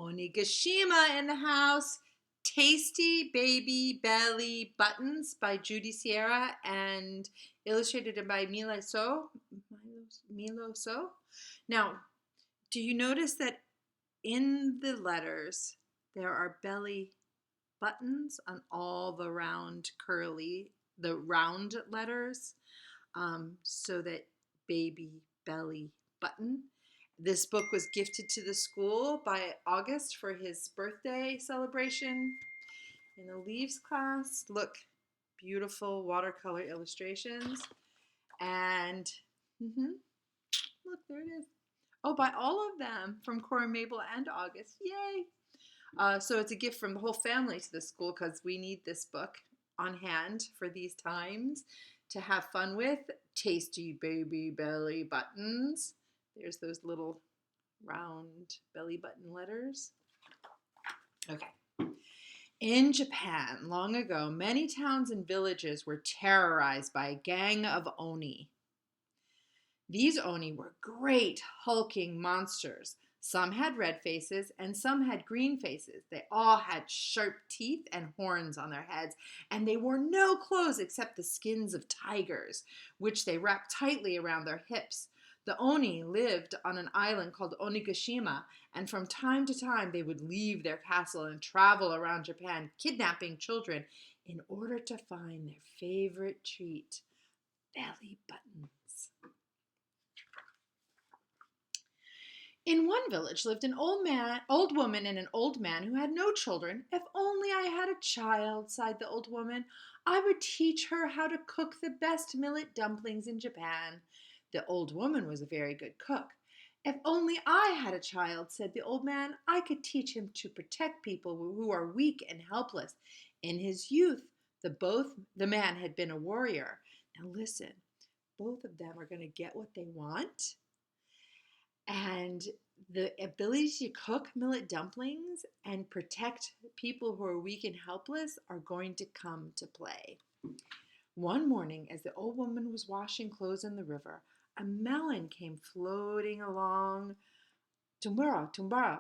Onigashima in the house. Tasty Baby Belly Buttons by Judy Sierra and illustrated by Meilo So. Now, do you notice that in the letters there are belly buttons on all the round letters, so that baby belly button. This book was gifted to the school by August for his birthday celebration in the Leaves class. Look, beautiful watercolor illustrations. And look, there it is. Oh, by all of them from Cora, Mabel, and August. Yay! So it's a gift from the whole family to the school because we need this book on hand for these times to have fun with. Tasty Baby Belly Buttons. There's those little round belly button letters. Okay. In Japan, long ago, many towns and villages were terrorized by a gang of oni. These oni were great hulking monsters. Some had red faces and some had green faces. They all had sharp teeth and horns on their heads, and they wore no clothes except the skins of tigers, which they wrapped tightly around their hips. The oni lived on an island called Onigashima, and from time to time they would leave their castle and travel around Japan, kidnapping children in order to find their favorite treat, belly buttons. In one village lived an old woman and an old man who had no children. If only I had a child, sighed the old woman. I would teach her how to cook the best millet dumplings in Japan. The old woman was a very good cook. If only I had a child, said the old man, I could teach him to protect people who are weak and helpless. In his youth, the man had been a warrior. Now listen, both of them are going to get what they want. And the ability to cook millet dumplings and protect people who are weak and helpless are going to come to play. One morning, as the old woman was washing clothes in the river, a melon came floating along. Tumbara, tumbara.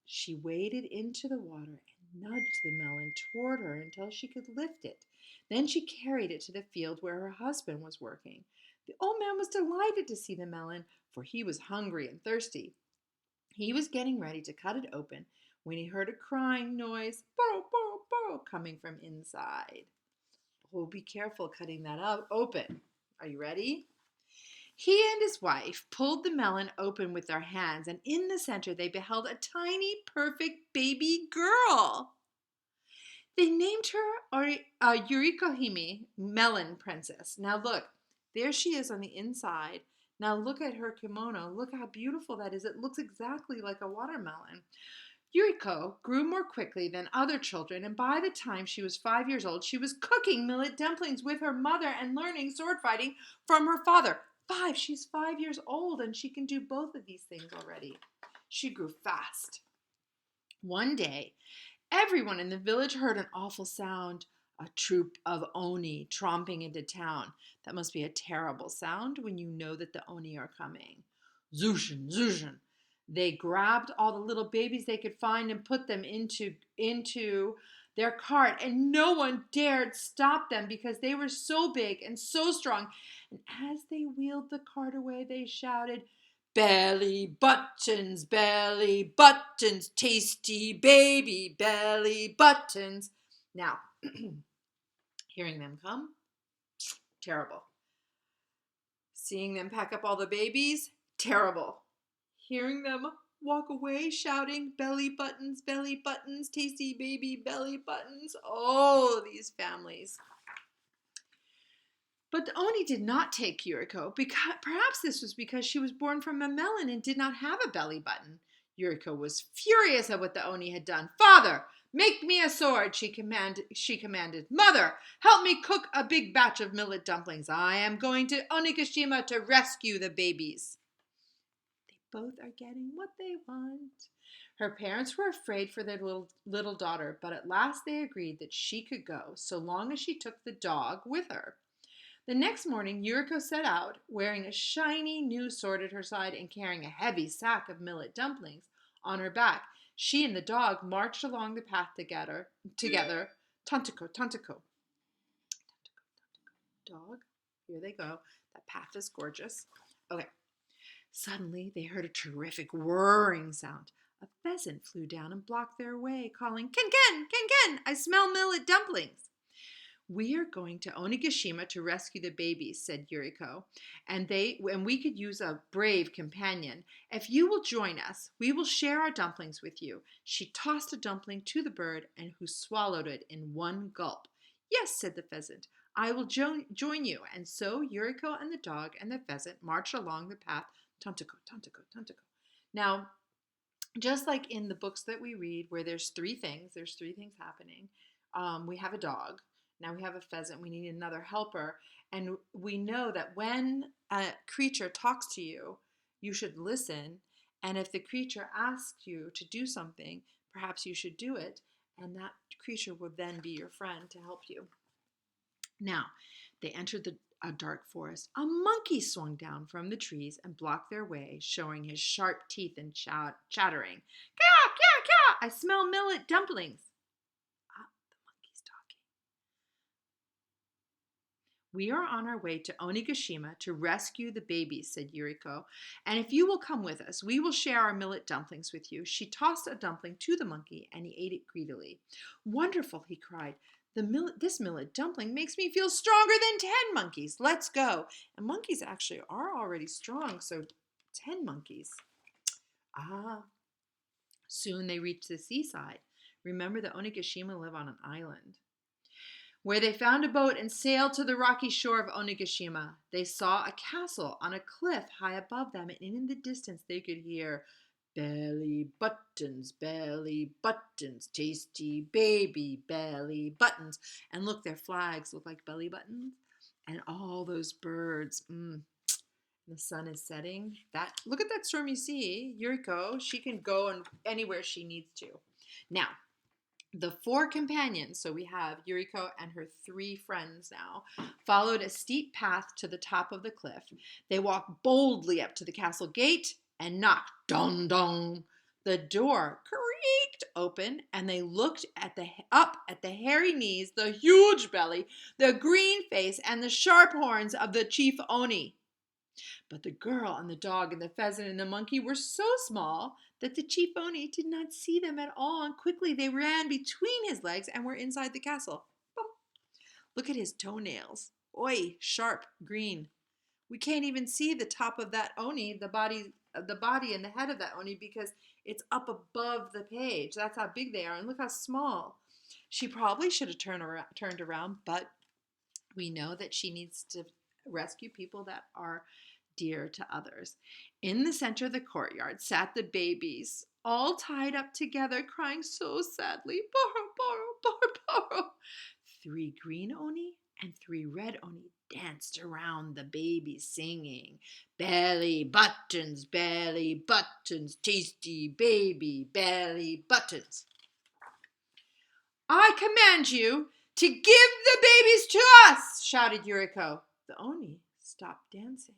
She waded into the water and nudged the melon toward her until she could lift it. Then she carried it to the field where her husband was working. The old man was delighted to see the melon, for he was hungry and thirsty. He was getting ready to cut it open when he heard a crying noise, burrow, burrow, burrow, coming from inside. Oh, be careful cutting that open. Are you ready? He and his wife pulled the melon open with their hands, and in the center they beheld a tiny, perfect baby girl. They named her Yuriko Hime, Melon Princess. Now look, there she is on the inside. Now look at her kimono. Look how beautiful that is. It looks exactly like a watermelon. Yuriko grew more quickly than other children, and by the time she was 5 years old, she was cooking millet dumplings with her mother and learning sword fighting from her father. She's 5 years old, and she can do both of these things already. She grew fast. One day, everyone in the village heard an awful sound, a troop of oni tromping into town. That must be a terrible sound when you know that the oni are coming. Zushin, zushin. They grabbed all the little babies they could find and put them into their cart, and no one dared stop them because they were so big and so strong. And as they wheeled the cart away, they shouted, belly buttons, tasty baby belly buttons. Now, hearing them come, terrible. Seeing them pack up all the babies, terrible. Hearing them walk away shouting, belly buttons, tasty baby belly buttons. Oh, these families. But the oni did not take Yuriko. Perhaps this was because she was born from a melon and did not have a belly button. Yuriko was furious at what the oni had done. Father, make me a sword, she commanded. Mother, help me cook a big batch of millet dumplings. I am going to Onigashima to rescue the babies. They both are getting what they want. Her parents were afraid for their little daughter, but at last they agreed that she could go so long as she took the dog with her. The next morning, Yuriko set out, wearing a shiny new sword at her side and carrying a heavy sack of millet dumplings. on her back. She and the dog marched along the path together. Tontico, tontico. Dog, here they go. That path is gorgeous. Okay. Suddenly, they heard a terrific whirring sound. A pheasant flew down and blocked their way, calling, "Ken, Ken, Ken, Ken, I smell millet dumplings." "We are going to Onigashima to rescue the babies," said Yuriko, and we could use a brave companion. "If you will join us, we will share our dumplings with you." She tossed a dumpling to the bird, and who swallowed it in one gulp. "Yes," said the pheasant, "I will join you." And so Yuriko and the dog and the pheasant marched along the path, tontico, tontico, tontico. Now, just like in the books that we read, where there's three things happening. We have a dog. Now we have a pheasant. We need another helper. And we know that when a creature talks to you, you should listen. And if the creature asks you to do something, perhaps you should do it. And that creature will then be your friend to help you. Now, they entered a dark forest. A monkey swung down from the trees and blocked their way, showing his sharp teeth and chattering. "Caw, caw, caw! I smell millet dumplings." Ah, the monkey's talking. "We are on our way to Onigashima to rescue the babies," said Yuriko. "And if you will come with us, we will share our millet dumplings with you." She tossed a dumpling to the monkey, and he ate it greedily. "Wonderful," he cried. This millet dumpling makes me feel stronger than 10 monkeys. Let's go." And monkeys actually are already strong, so 10 monkeys. Soon they reached the seaside. Remember that Onigashima live on an island, where they found a boat and sailed to the rocky shore of Onigashima. They saw a castle on a cliff high above them, and in the distance they could hear, belly buttons, tasty baby belly buttons." And look, their flags look like belly buttons. And all those birds. The sun is setting. Look at that stormy sea. Yuriko, she can go anywhere she needs to. Now, the 4 companions, so we have Yuriko and her 3 friends now, followed a steep path to the top of the cliff. They walked boldly up to the castle gate and knocked. Dong, dong. The door creaked open, and they looked up at the hairy knees, the huge belly, the green face, and the sharp horns of the chief Oni. But the girl and the dog and the pheasant and the monkey were so small that the chief Oni did not see them at all, and quickly they ran between his legs and were inside the castle. Boom. Look at his toenails. Oi, sharp, green. We can't even see the top of that Oni, the body and the head of that Oni, because it's up above the page. That's how big they are, and look how small. She probably should have turned around, but we know that she needs to rescue people that are dear to others. In the center of the courtyard sat the babies, all tied up together, crying so sadly. Borrow, borrow, borrow, borrow. 3 green Oni and 3 red Oni danced around the babies, singing, belly buttons, tasty baby belly buttons. "I command you to give the babies to us," shouted Yuriko. The Oni stopped dancing.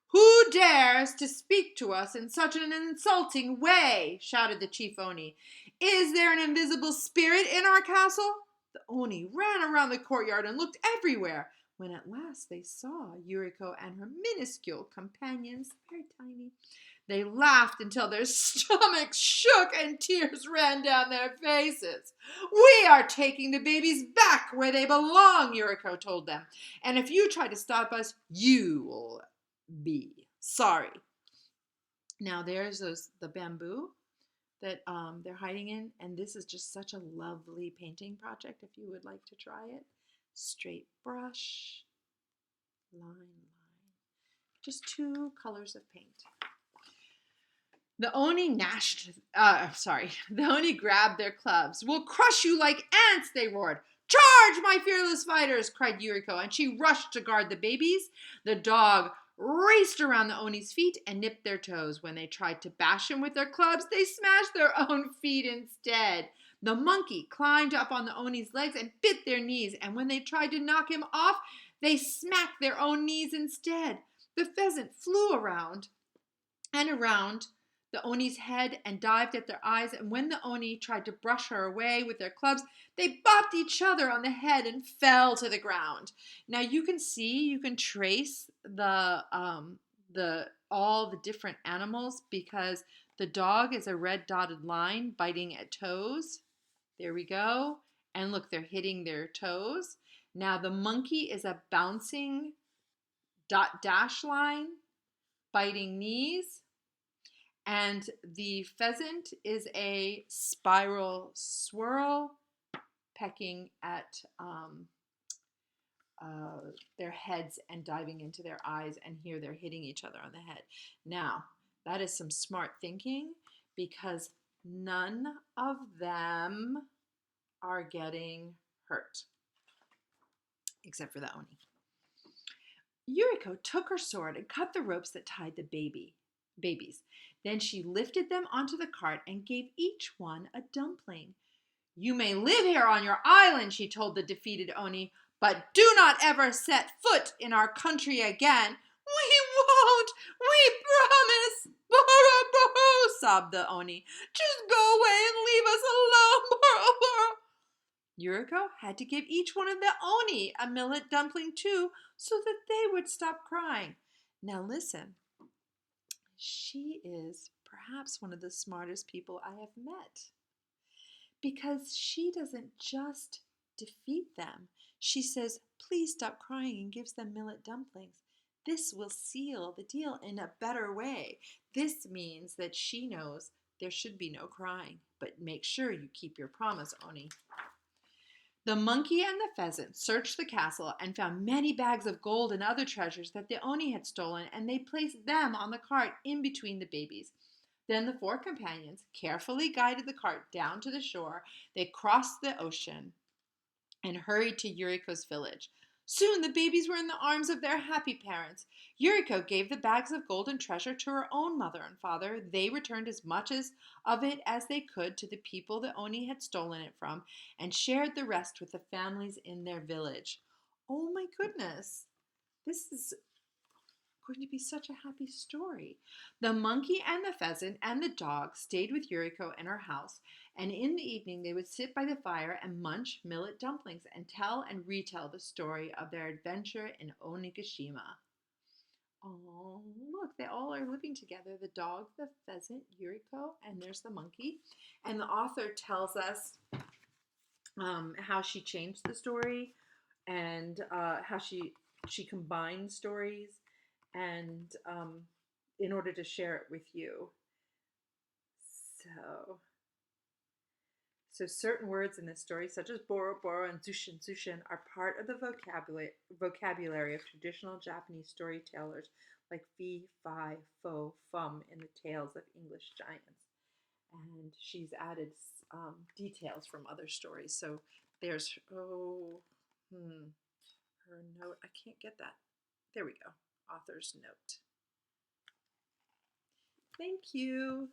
"Who dares to speak to us in such an insulting way?" shouted the chief Oni. "Is there an invisible spirit in our castle?" The Oni ran around the courtyard and looked everywhere, when at last they saw Yuriko and her minuscule companions, very tiny. They laughed until their stomachs shook and tears ran down their faces. "We are taking the babies back where they belong," Yuriko told them. "And if you try to stop us, you'll be sorry." Now there's the bamboo that they're hiding in, and this is just such a lovely painting project if you would like to try it. Straight brush, line, just 2 colors of paint. The Oni grabbed their clubs. "We'll crush you like ants," they roared. "Charge, my fearless fighters," cried Yuriko, and she rushed to guard the babies. The dog raced around the Oni's feet and nipped their toes. When they tried to bash him with their clubs, they smashed their own feet instead. The monkey climbed up on the Oni's legs and bit their knees, and when they tried to knock him off, they smacked their own knees instead. The pheasant flew around and around the Oni's head and dived at their eyes, and when the Oni tried to brush her away with their clubs, they bopped each other on the head and fell to the ground. Now you can trace the all the different animals because the dog is a red dotted line biting at toes. There we go. And look, they're hitting their toes. Now the monkey is a bouncing dot dash line biting knees. And the pheasant is a spiral swirl pecking at their heads and diving into their eyes, and here they're hitting each other on the head. Now, that is some smart thinking because none of them are getting hurt, except for the Oni. Yuriko took her sword and cut the ropes that tied the babies. Then she lifted them onto the cart and gave each one a dumpling. "You may live here on your island," she told the defeated Oni, "but do not ever set foot in our country again." "We won't! We promise!" sobbed the Oni. "Just go away and leave us alone." Yuriko had to give each one of the Oni a millet dumpling too, so that they would stop crying. Now listen, she is perhaps one of the smartest people I have met, because she doesn't just defeat them. She says, "Please stop crying," and gives them millet dumplings. This will seal the deal in a better way. This means that she knows there should be no crying, but make sure you keep your promise, Oni. The monkey and the pheasant searched the castle and found many bags of gold and other treasures that the Oni had stolen, and they placed them on the cart in between the babies. Then the 4 companions carefully guided the cart down to the shore. They crossed the ocean and hurried to Yuriko's village. Soon the babies were in the arms of their happy parents. Yuriko gave the bags of gold and treasure to her own mother and father. They returned as much of it as they could to the people the Oni had stolen it from, and shared the rest with the families in their village. Oh my goodness. This is going to be such a happy story. The monkey and the pheasant and the dog stayed with Yuriko in her house, and in the evening they would sit by the fire and munch millet dumplings and tell and retell the story of their adventure in Onigashima. Oh, look, they all are living together. The dog, the pheasant, Yuriko, and there's the monkey. And the author tells us how she changed the story and how she combined stories and in order to share it with you. So certain words in this story, such as boro boro and zushin zushin, are part of the vocabulary of traditional Japanese storytellers like fi, fi, fo, fum in the tales of English giants. And she's added details from other stories. So there's, her note. I can't get that. There we go. Author's note. Thank you.